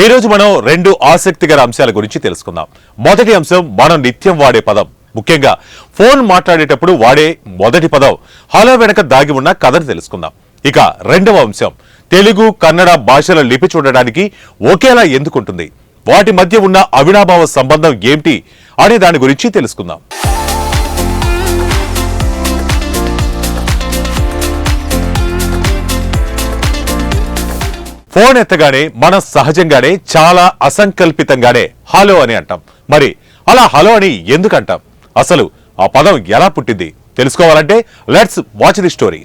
రోజు మనం రెండు ఆసక్తికర అంశాల గురించి తెలుసుకుందాం. మొదటి అంశం మనం నిత్యం వాడే పదం, ముఖ్యంగా ఫోన్ మాట్లాడేటప్పుడు వాడే మొదటి పదం హలో వెనక దాగి ఉన్న కథను తెలుసుకుందాం. ఇక రెండవ అంశం తెలుగు కన్నడ భాషల లిపి చూడడానికి ఒకేలా ఎందుకుంటుంది, వాటి మధ్య ఉన్న అవినాభావ సంబంధం ఏమిటి అనే దాని గురించి తెలుసుకుందాం. ఫోన్ ఎత్తగానే మనం సహజంగానే చాలా అసంకల్పితంగానే హలో అని అంటాం. మరి అలా హలో అని ఎందుకు అంటాం, అసలు ఆ పదం ఎలా పుట్టింది తెలుసుకోవాలంటే లెట్స్ వాచ్ ది స్టోరీ.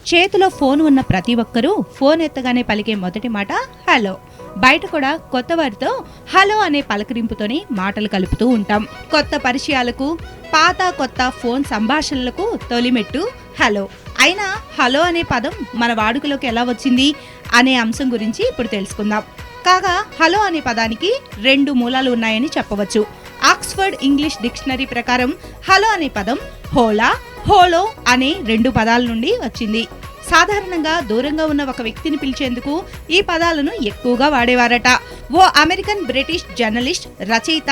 చేతిలో ఫోన్ ఉన్న ప్రతి ఒక్కరూ ఫోన్ ఎత్తగానే పలికే మొదటి మాట హలో. బయట కూడా కొత్త వారితో హలో అనే పలకరింపుతోనే మాటలు కలుపుతూ ఉంటాం. కొత్త పరిచయాలకు, పాత కొత్త ఫోన్ సంభాషణలకు తొలిమెట్టు హలో. అయినా హలో అనే పదం మన వాడుకలోకి ఎలా వచ్చింది అనే అంశం గురించి ఇప్పుడు తెలుసుకుందాం. కాగా హలో అనే పదానికి రెండు మూలాలు ఉన్నాయని చెప్పవచ్చు. ఆక్స్ఫర్డ్ ఇంగ్లీష్ డిక్షనరీ ప్రకారం హలో అనే పదం హోలా, హోలో అనే రెండు పదాల నుండి వచ్చింది. సాధారణంగా దూరంగా ఉన్న ఒక వ్యక్తిని పిలిచేందుకు ఈ పదాలను ఎక్కువగా వాడేవారట. ఓ అమెరికన్ బ్రిటిష్ జర్నలిస్ట్ రచయిత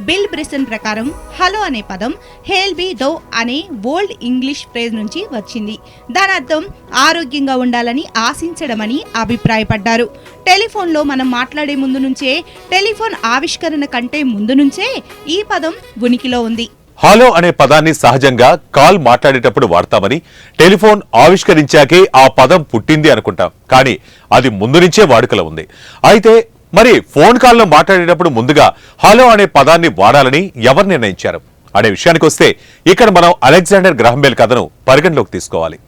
బిల్ బ్రిసన్ ప్రకారం హలో అనే పదం హేల్ బి దో అనే ఓల్డ్ ఇంగ్లీష్ ఫ్రేజ్ నుంచి వచ్చింది. దాని అర్థం ఆరోగ్యంగా ఉండాలని ఆశించడమని అభిప్రాయపడ్డారు. టెలిఫోన్లో మనం మాట్లాడే ముందు నుంచే, టెలిఫోన్ ఆవిష్కరణ కంటే ముందు నుంచే ఈ పదం ఉనికిలో ఉంది. హలో అనే పదాన్ని సహజంగా కాల్ మాట్లాడేటప్పుడు వాడతామని, టెలిఫోన్ ఆవిష్కరించాకే ఆ పదం పుట్టింది అనుకుంటాం. కానీ అది ముందు నుంచే వాడుకలో ఉంది. అయితే మరి ఫోన్ కాల్లో మాట్లాడేటప్పుడు ముందుగా హలో అనే పదాన్ని వాడాలని ఎవరు నిర్ణయించారు అనే విషయానికి వస్తే ఇక్కడ మనం అలెగ్జాండర్ గ్రహం బెల్ కథను పరిగణలోకి తీసుకోవాలి.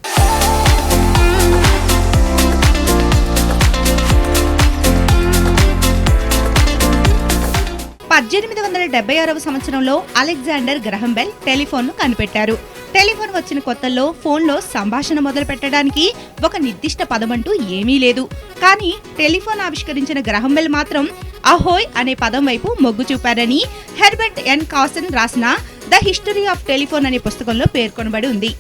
1876వ సంవత్సరంలో అలెగ్జాండర్ గ్రహం బెల్ టెలిఫోన్ ను కనిపెట్టారు. టెలిఫోన్ వచ్చిన కొత్తల్లో ఫోన్లో సంభాషణ మొదలు పెట్టడానికి ఒక నిర్దిష్ట పదమంటూ ఏమీ లేదు. కానీ టెలిఫోన్ ఆవిష్కరించిన గ్రహం బెల్ మాత్రం అహోయ్ అనే పదం వైపు మొగ్గు చూపారని హెర్బర్ట్ ఎన్ కాసన్ రాసిన ద హిస్టరీ ఆఫ్ టెలిఫోన్ అనే పుస్తకంలో పేర్కొనబడి ఉంది.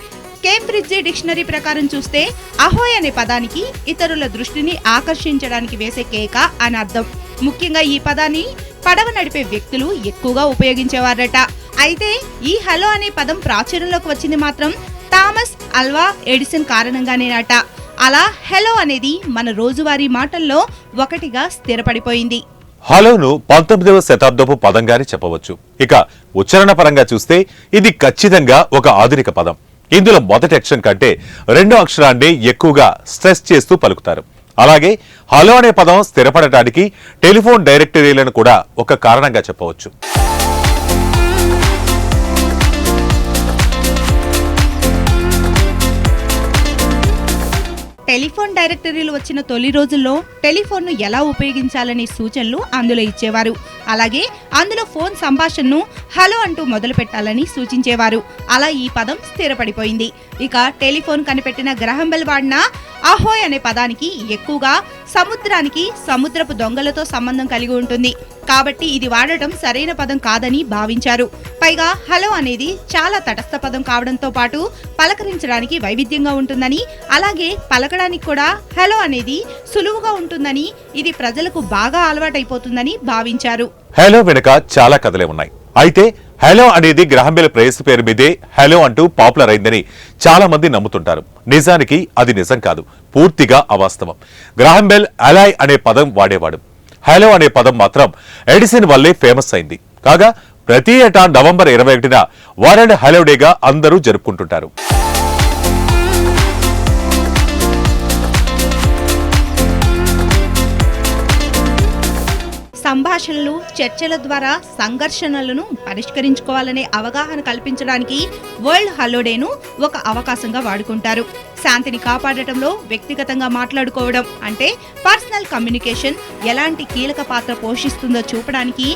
కేంబ్రిడ్జ్ డిక్షనరీ ప్రకారం చూస్తే అహోయ్ అనే పదానికి ఇతరుల దృష్టిని ఆకర్షించడానికి వేసే కేక అని అర్థం. ముఖ్యంగా ఈ పదాన్ని పడవ నడిపే వ్యక్తులు ఎక్కువగా ఉపయోగించేవారట. అయితే ఈ హలో అనే పదం ప్రాచుర్యంలోకి వచ్చింది మాత్రం థామస్ అల్వా ఎడిసన్ కారణంగానేనట. అలా హలో అనేది మన రోజువారీ మాటల్లో ఒకటిగా స్థిరపడిపోయింది. హలోను 19వ శతాబ్దపు పదంగానే చెప్పవచ్చు. ఇక ఉచ్చారణ పరంగా చూస్తే ఇది ఖచ్చితంగా ఒక ఆధునిక పదం. ఇందులో మొదటి అక్షరం కంటే రెండో అక్షరాన్ని ఎక్కువగా స్ట్రెస్ చేస్తూ పలుకుతారు. అలాగే హలో అనే పదం స్థిరపడటానికి టెలిఫోన్ డైరెక్టరీలను కూడా ఒక కారణంగా చెప్పవచ్చు. టెలిఫోన్ డైరెక్టరీలు వచ్చిన తొలి రోజుల్లో టెలిఫోన్ను ఎలా ఉపయోగించాలనే సూచనలు అందులో ఇచ్చేవారు. అలాగే అందులో ఫోన్ సంభాషణను హలో అంటూ మొదలు పెట్టాలని సూచించేవారు. అలా ఈ పదం స్థిరపడిపోయింది. ఇక టెలిఫోన్ కనిపెట్టిన గ్రహం బెల్ వాడిన అహోయ్ అనే పదానికి ఎక్కువగా సముద్రానికి, సముద్రపు దొంగలతో సంబంధం కలిగి ఉంటుంది. కాబట్టి ఇది వాడటం సరైన పదం కాదని భావించారు. పైగా హలో అనేది చాలా తటస్థ పదం కావడంతో పాటు పలకరించడానికి వైవిధ్యంగా ఉంటుందని, అలాగే పలకడానికి కూడా హలో అనేది సులువుగా ఉంటుందని, ఇది ప్రజలకు బాగా అలవాటైపోతుందని భావించారు. హలో వెనుక చాలా కథలే ఉన్నాయి. అయితే హలో అనేది గ్రహం బెల్ ప్రేయస్ పేరు మీదే హలో అంటూ పాపులర్ అయిందని చాలా మంది నమ్ముతుంటారు. నిజానికి అది నిజం కాదు, పూర్తిగా అవాస్తవం. గ్రహం బెల్ అలాయ్ అనే పదం వాడేవాడు. హలో అనే పదం మాత్రం ఎడిసన్ వల్లే ఫేమస్ అయింది. కాగా ప్రతి ఏటా నవంబర్ 21న వరల్డ్ హలో డేగా అందరూ జరుపుకుంటుంటారు. సంభాషణలు, చర్చల ద్వారా సంఘర్షణలను పరిష్కరించుకోవాలనే అవగాహన కల్పించడానికి వరల్డ్ హలో డేను ఒక అవకాశంగా వాడుకుంటారు. శాంతిని కాపాడటంలో వ్యక్తిగతంగా మాట్లాడుకోవడం అంటే పర్సనల్ కమ్యూనికేషన్ ఎలాంటి కీలక పాత్ర పోషిస్తుందో చూపడానికి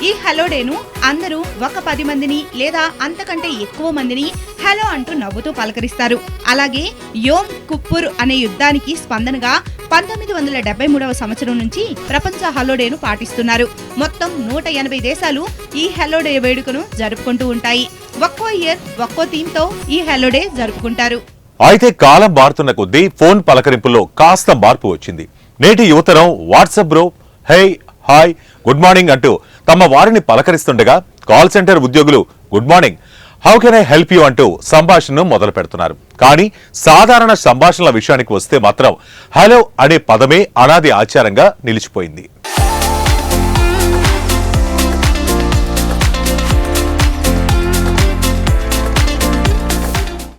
ఈ హలో డేను అందరూ ఒక 10 మందిని లేదా అంతకంటే ఎక్కువ మందిని హలో అంటూ నవ్వుతూ పలకరిస్తారు. అలాగే యోమ్ కుప్పూర్ అనే యుద్ధానికి స్పందనగా 1973వ సంవత్సరం నుంచి ప్రపంచ హలో డేను పాటిస్తున్నారు. మొత్తం 180 దేశాలు ఈ హలో డే వేడుకను జరుపుకుంటూ ఉంటాయి. ఒక్కో ఇయర్ ఒక్కో థీమ్ తో ఈ హలో డే జరుపుకుంటారు. అయితే కాలం మారుతున్న కొద్దీ ఫోన్ పలకరింపుల్లో కాస్త మార్పు వచ్చింది. నేటి యువతరం వాట్సాప్ బ్రో, హే, హాయ్, గుడ్ మార్నింగ్ అంటూ తమ వారిని పలకరిస్తుండగా కాల్ సెంటర్ ఉద్యోగులు good morning, how can I help you అంటూ సంభాషణను మొదలు పెడుతున్నారు. కానీ సాధారణ సంభాషణల విషయానికి వస్తే మాత్రం హలో అనే పదమే అనాది ఆచారంగా నిలిచిపోయింది.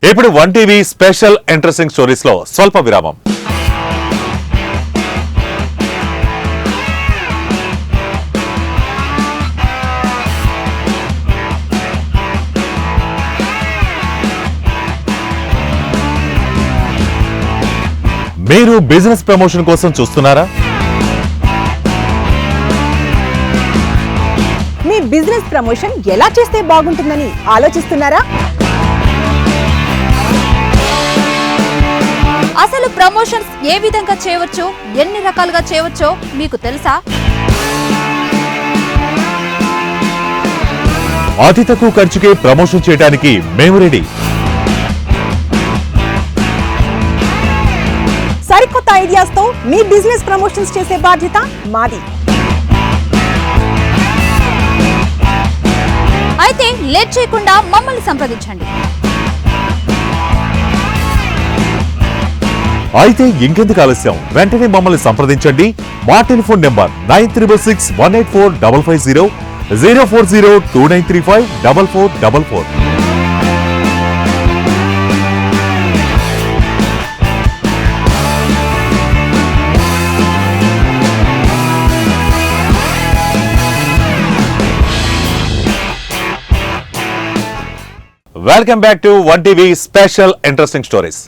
ఇప్పుడు 1TV స్పెషల్ ఇంట్రెస్టింగ్ స్టోరీస్ లో స్వల్ప విరామం. మీరు బిజినెస్ ప్రమోషన్ కోసం చూస్తున్నారా? మీ బిజినెస్ ప్రమోషన్ ఎలా చేస్తే బాగుంటుందని ఆలోచిస్తున్నారా? అసలు ప్రమోషన్స్ ఏ విధంగా చేయవచ్చో, ఎన్ని రకాలుగా చేయవచ్చో మీకు తెలుసా? అతి తక్కువ ఖర్చుకే ప్రమోషన్ చేయడానికి మేము రెడీ. సరికొత్త ఐడియాస్ తో మీ బిజినెస్ ప్రమోషన్స్ చేసే బాధ్యత మాది. అయితే లేట్ చేయకుండా మమ్మల్ని సంప్రదించండి. అయితే ఇంకెందుకు ఆలస్యం, వెంటనే మమ్మల్ని సంప్రదించండి. మా telephone number 9361845550, 04029354444. Welcome back to 1TV special interesting stories.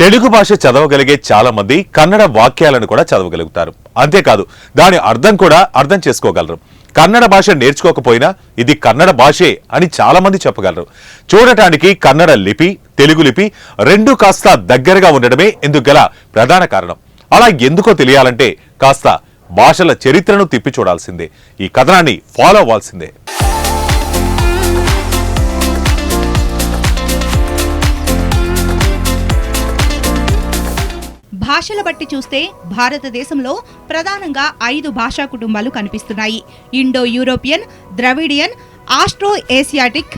Telugu భాష చదవగలిగే చాలా మంది కన్నడ వాక్యాలను కూడా చదవగలుగుతారు. అంతేకాదు దాని అర్థం కూడా అర్థం చేసుకోగలరు. కన్నడ భాష నేర్చుకోకపోయినా ఇది కన్నడ భాషే అని చాలా మంది చెప్పగలరు. చూడటానికి కన్నడ లిపి, తెలుగు లిపి రెండూ కాస్త దగ్గరగా ఉండడమే ఇందుకు గల ప్రధాన కారణం. అలా ఎందుకో తెలియాలంటే కాస్త భాషల చరిత్రను తిప్పి చూడాల్సిందే. ఈ కథనాన్ని ఫాలో అవ్వాల్సిందే. భాషల బట్టి చూస్తే భారతదేశంలో ప్రధానంగా 5 భాషా కుటుంబాలు కనిపిస్తున్నాయి. Indo European, Dravidian, Austro Asiatic,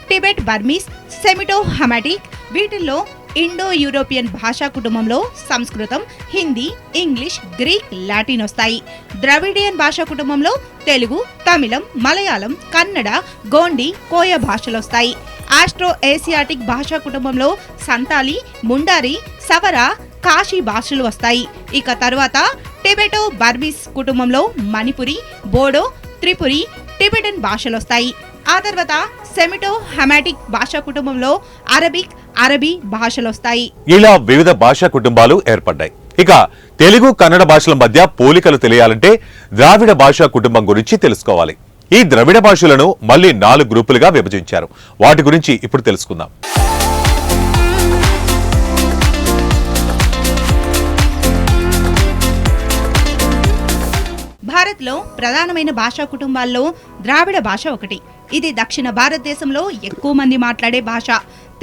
Tibet Burmese, Semito Hamitic. వీటిల్లో ఇండో యూరోపియన్ భాషా కుటుంబంలో సంస్కృతం, హిందీ, ఇంగ్లీష్, గ్రీక్, లాటిన్ వస్తాయి. ద్రవిడియన్ భాషా కుటుంబంలో తెలుగు, తమిళం, మలయాళం, కన్నడ, గోండి, కోయ భాషలు వస్తాయి. ఆస్ట్రో ఏసియాటిక్ భాషా కుటుంబంలో సంతాలి, ముండారి, సవర, కాశీ భాషలు వస్తాయి. ఇక తరువాత టిబెటో బర్మీస్ కుటుంబంలో మణిపురి, బోడో, త్రిపురి, టిబెటన్ భాషలు వస్తాయి. ఆ తర్వాత సెమిటో హమాటిక్ భాషా కుటుంబంలో అరబిక్, అరబీ భాషలు వస్తాయి. ఇలా వివిధ భాషా కుటుంబాలు ఏర్పడ్డాయి. ఇక తెలుగు, కన్నడ భాషల మధ్య పోలికలు తెలియాలంటే ద్రావిడ భాషా కుటుంబం గురించి తెలుసుకోవాలి. ఈ ద్రవిడ భాషలను మళ్ళీ 4 గ్రూపులుగా విభజించారు. వాటి గురించి ఇప్పుడు తెలుసుకుందాం. భారత్లో ప్రధానమైన భాషా కుటుంబాల్లో ద్రావిడ భాష ఒకటి. ఇది దక్షిణ భారతదేశంలో ఎక్కువ మంది మాట్లాడే భాష.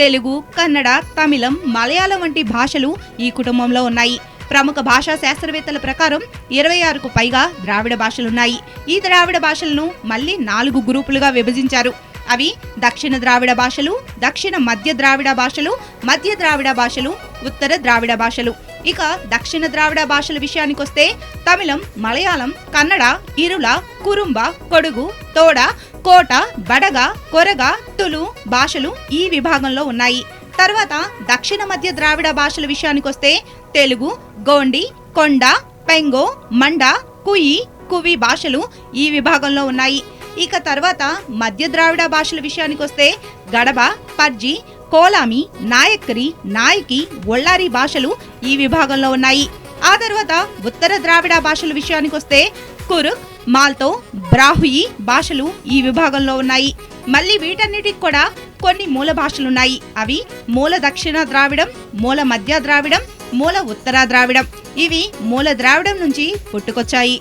తెలుగు, కన్నడ, తమిళం, మలయాళం వంటి భాషలు ఈ కుటుంబంలో ఉన్నాయి. ప్రముఖ భాషా శాస్త్రవేత్తల ప్రకారం 26కు పైగా ద్రావిడ భాషలున్నాయి. ఈ ద్రావిడ భాషలను మళ్ళీ 4 గ్రూపులుగా విభజించారు. అవి దక్షిణ ద్రావిడ భాషలు, దక్షిణ మధ్య ద్రావిడ భాషలు, మధ్య ద్రావిడ భాషలు, ఉత్తర ద్రావిడ భాషలు. ఇక దక్షిణ ద్రావిడ భాషల విషయానికొస్తే తమిళం, మలయాళం, కన్నడ, ఇరుల, కురుంబ, కొడుగు, తోడ, కోట, బడగ, కొరగ, తులు భాషలు ఈ విభాగంలో ఉన్నాయి. తర్వాత దక్షిణ మధ్య ద్రావిడ భాషల విషయానికొస్తే తెలుగు, గోండి, కొండ, పెంగో, మండ, కుయి, కువి భాషలు ఈ విభాగంలో ఉన్నాయి. ఇక తర్వాత మధ్య ద్రావిడ భాషల విషయానికి వస్తే గడబ, పర్జి, కోలామి, నాయక్కరి, నాయకి, ఒళ్ళారి భాషలు ఈ విభాగంలో ఉన్నాయి. ఆ తర్వాత ఉత్తర ద్రావిడ భాషల విషయానికి వస్తే కురుక్, మాల్తో, బ్రాహుయి భాషలు ఈ విభాగంలో ఉన్నాయి. మళ్ళీ వీటన్నిటికి కూడా కొన్ని మూల భాషలున్నాయి. అవి మూల దక్షిణ ద్రావిడం, మూల మధ్య ద్రావిడం, మూల ఉత్తర ద్రావిడం. ఇవి మూల ద్రావిడం నుంచి పుట్టుకొచ్చాయి.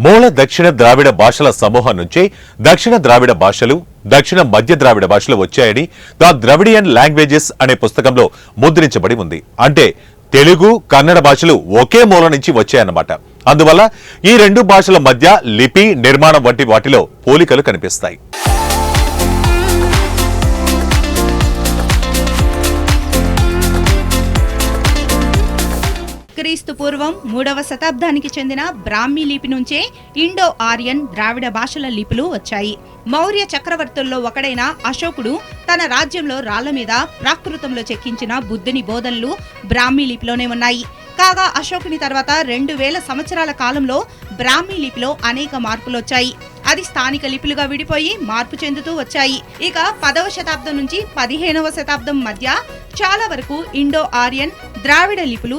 మూల దక్షిణ ద్రావిడ భాషల సమూహం నుంచే దక్షిణ ద్రావిడ భాషలు, దక్షిణ మధ్య ద్రావిడ భాషలు వచ్చాయని ద ద్రవిడియన్ లాంగ్వేజెస్ అనే పుస్తకంలో ముద్రించబడి ఉంది. అంటే తెలుగు, కన్నడ భాషలు ఒకే మూల నుంచి వచ్చాయన్నమాట. అందువల్ల ఈ రెండు భాషల మధ్య లిపి, నిర్మాణం వంటి వాటిలో పోలికలు కనిపిస్తాయి. క్రీస్తు పూర్వం 3వ శతాబ్దానికి చెందిన బ్రాహ్మీ లిపి నుంచే ఇండో ఆరియన్ ద్రావిడ భాషల లిపులు వచ్చాయి. మౌర్య చక్రవర్తుల్లో ఒకడైన అశోకుడు తన రాజ్యంలో రాళ్ల మీద ప్రాకృతంలో చెక్కించిన బుద్ధుని బోధనలు బ్రాహ్మీ లిపిలోనే ఉన్నాయి. కాగా అశోకుని తర్వాత 2000 సంవత్సరాల కాలంలో బ్రాహ్మీ లిపిలో అనేక మార్పులు వచ్చాయి. అది స్థానిక లిపులుగా విడిపోయి మార్పు చెందుతూ వచ్చాయి. ఇక 10వ శతాబ్దం నుంచి 15వ శతాబ్దం మధ్య చాలా వరకు ఇండో ఆరియన్ ద్రావిడ లిపులు